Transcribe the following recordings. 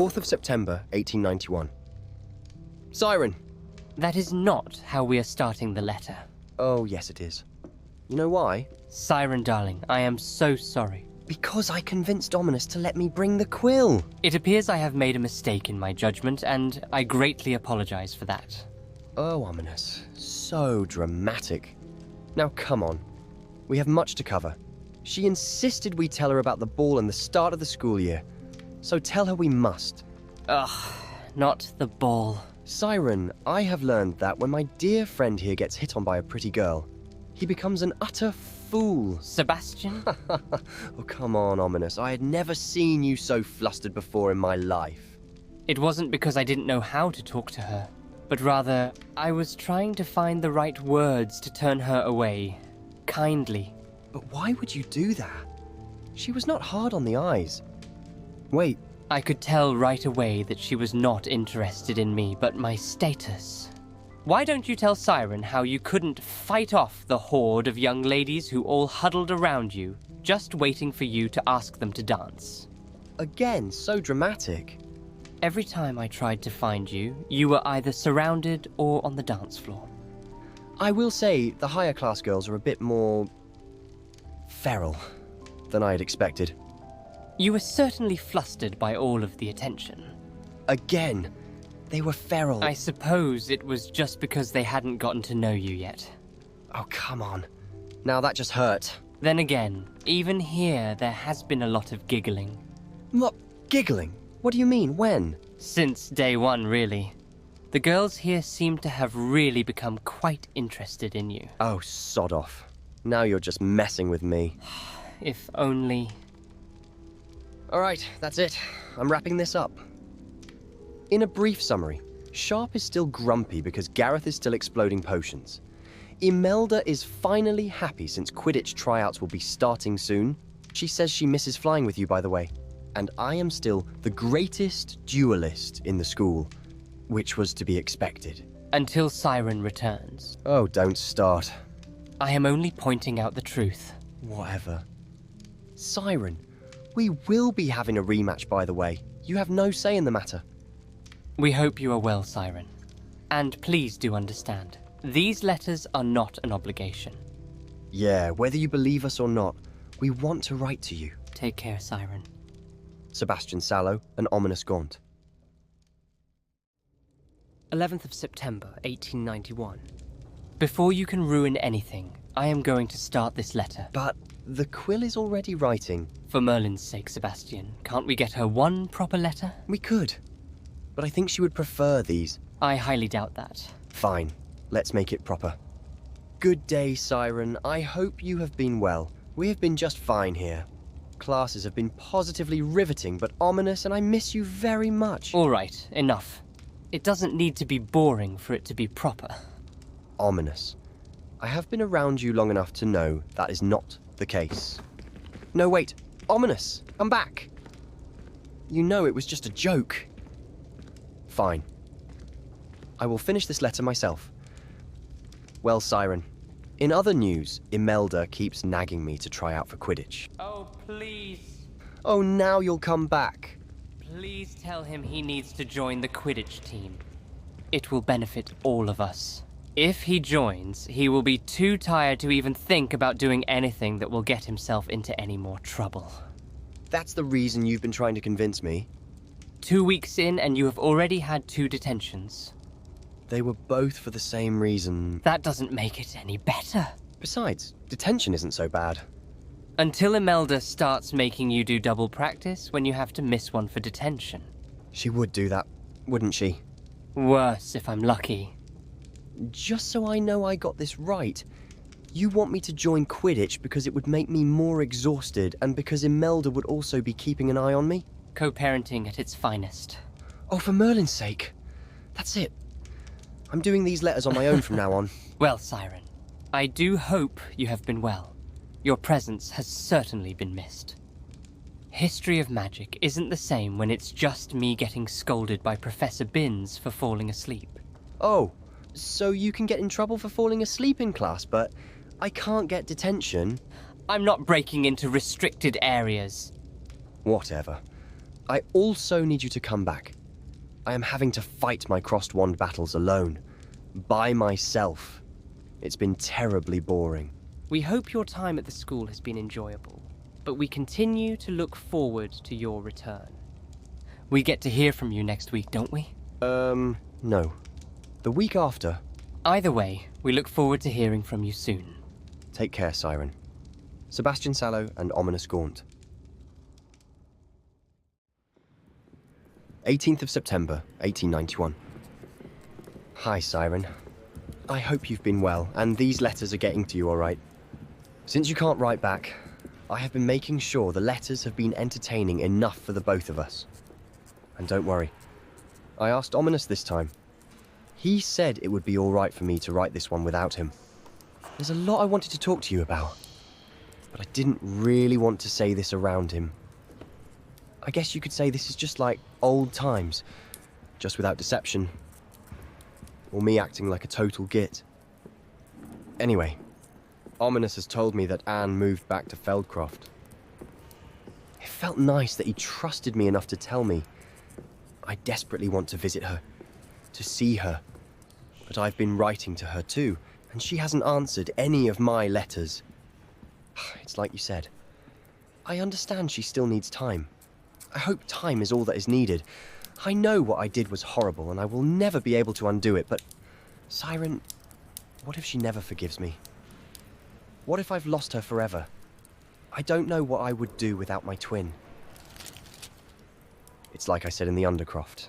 4th of September, 1891. Siren! That is not how we are starting the letter. Oh, yes it is. You know why? Siren, darling, I am so sorry. Because I convinced Ominous to let me bring the quill. It appears I have made a mistake in my judgment, and I greatly apologize for that. Oh, Ominous. So dramatic. Now come on. We have much to cover. She insisted we tell her about the ball and the start of the school year. So tell her we must. Ugh, not the ball. Siren, I have learned that when my dear friend here gets hit on by a pretty girl, he becomes an utter fool. Sebastian? Oh, come on, Ominous. I had never seen you so flustered before in my life. It wasn't because I didn't know how to talk to her, but rather, I was trying to find the right words to turn her away. Kindly. But why would you do that? She was not hard on the eyes. Wait. I could tell right away that she was not interested in me, but my status. Why don't you tell Siren how you couldn't fight off the horde of young ladies who all huddled around you, just waiting for you to ask them to dance? Again, so dramatic. Every time I tried to find you, you were either surrounded or on the dance floor. I will say the higher class girls are a bit more feral than I had expected. You were certainly flustered by all of the attention. Again, they were feral. I suppose it was just because they hadn't gotten to know you yet. Oh, come on. Now that just hurt. Then again, even here there has been a lot of giggling. What? Giggling? What do you mean? When? Since day one, really. The girls here seem to have really become quite interested in you. Oh, sod off. Now you're just messing with me. If only... Alright, that's it. I'm wrapping this up. In a brief summary, Sharp is still grumpy because Gareth is still exploding potions. Imelda is finally happy since Quidditch tryouts will be starting soon. She says she misses flying with you, by the way. And I am still the greatest duelist in the school, which was to be expected. Until Siren returns. Oh, don't start. I am only pointing out the truth. Whatever. Siren, we will be having a rematch, by the way. You have no say in the matter. We hope you are well, Siren. And please do understand, these letters are not an obligation. Yeah, whether you believe us or not, we want to write to you. Take care, Siren. Sebastian Sallow and Ominous Gaunt. 11th of September, 1891. Before you can ruin anything, I am going to start this letter. But the quill is already writing. For Merlin's sake, Sebastian, can't we get her one proper letter? We could. But I think she would prefer these. I highly doubt that. Fine. Let's make it proper. Good day, Siren. I hope you have been well. We have been just fine here. Classes have been positively riveting but ominous, and I miss you very much. All right, enough. It doesn't need to be boring for it to be proper. Ominous. I have been around you long enough to know that is not the case. No, wait. Ominous. I'm back. You know it was just a joke. Fine. I will finish this letter myself. Well, Siren, in other news, Imelda keeps nagging me to try out for Quidditch. Oh, please. Oh, now you'll come back. Please tell him he needs to join the Quidditch team. It will benefit all of us. If he joins, he will be too tired to even think about doing anything that will get himself into any more trouble. That's the reason you've been trying to convince me. 2 weeks in and you have already had 2 detentions. They were both for the same reason. That doesn't make it any better. Besides, detention isn't so bad. Until Imelda starts making you do double practice when you have to miss one for detention. She would do that, wouldn't she? Worse if I'm lucky. Just so I know I got this right, you want me to join Quidditch because it would make me more exhausted and because Imelda would also be keeping an eye on me? Co-parenting at its finest. Oh, for Merlin's sake. That's it. I'm doing these letters on my own from now on. Well, Siren, I do hope you have been well. Your presence has certainly been missed. History of magic isn't the same when it's just me getting scolded by Professor Binns for falling asleep. Oh, so you can get in trouble for falling asleep in class, but I can't get detention? I'm not breaking into restricted areas. Whatever. I also need you to come back. I am having to fight my crossed wand battles alone. By myself. It's been terribly boring. We hope your time at the school has been enjoyable, but we continue to look forward to your return. We get to hear from you next week, don't we? No. The week after. Either way, we look forward to hearing from you soon. Take care, Siren. Sebastian Sallow and Ominous Gaunt. 18th of September, 1891. Hi, Siren. I hope you've been well, and these letters are getting to you all right. Since you can't write back, I have been making sure the letters have been entertaining enough for the both of us. And don't worry, I asked Ominous this time. He said it would be all right for me to write this one without him. There's a lot I wanted to talk to you about, but I didn't really want to say this around him. I guess you could say this is just like old times, just without deception. Or me acting like a total git. Anyway, Ominous has told me that Anne moved back to Feldcroft. It felt nice that he trusted me enough to tell me. I desperately want to visit her, to see her. But I've been writing to her too, and she hasn't answered any of my letters. It's like you said. I understand she still needs time. I hope time is all that is needed. I know what I did was horrible, and I will never be able to undo it, but... Siren, what if she never forgives me? What if I've lost her forever? I don't know what I would do without my twin. It's like I said in the Undercroft.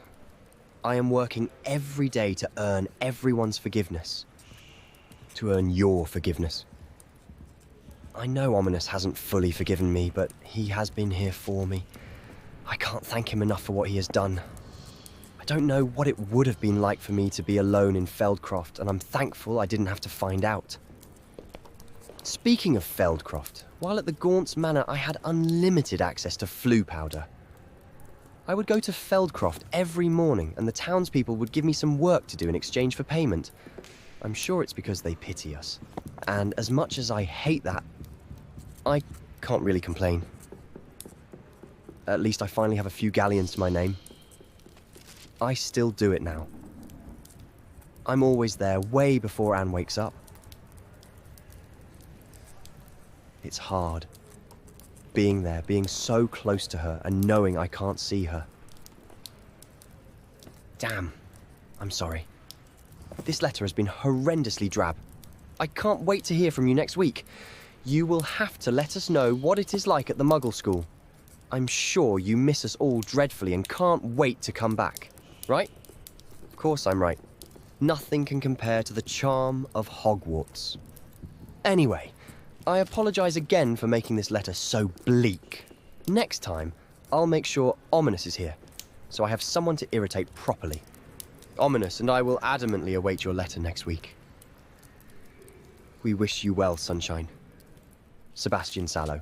I am working every day to earn everyone's forgiveness. To earn your forgiveness. I know Ominous hasn't fully forgiven me, but he has been here for me. I can't thank him enough for what he has done. I don't know what it would have been like for me to be alone in Feldcroft, and I'm thankful I didn't have to find out. Speaking of Feldcroft, while at the Gaunt's Manor, I had unlimited access to flu powder. I would go to Feldcroft every morning, and the townspeople would give me some work to do in exchange for payment. I'm sure it's because they pity us. And as much as I hate that, I can't really complain. At least I finally have a few galleons to my name. I still do it now. I'm always there way before Anne wakes up. It's hard. Being there, being so close to her and knowing I can't see her. Damn. I'm sorry. This letter has been horrendously drab. I can't wait to hear from you next week. You will have to let us know what it is like at the Muggle School. I'm sure you miss us all dreadfully and can't wait to come back. Right? Of course I'm right. Nothing can compare to the charm of Hogwarts. Anyway, I apologise again for making this letter so bleak. Next time, I'll make sure Ominous is here, so I have someone to irritate properly. Ominous and I will adamantly await your letter next week. We wish you well, Sunshine. Sebastian Sallow.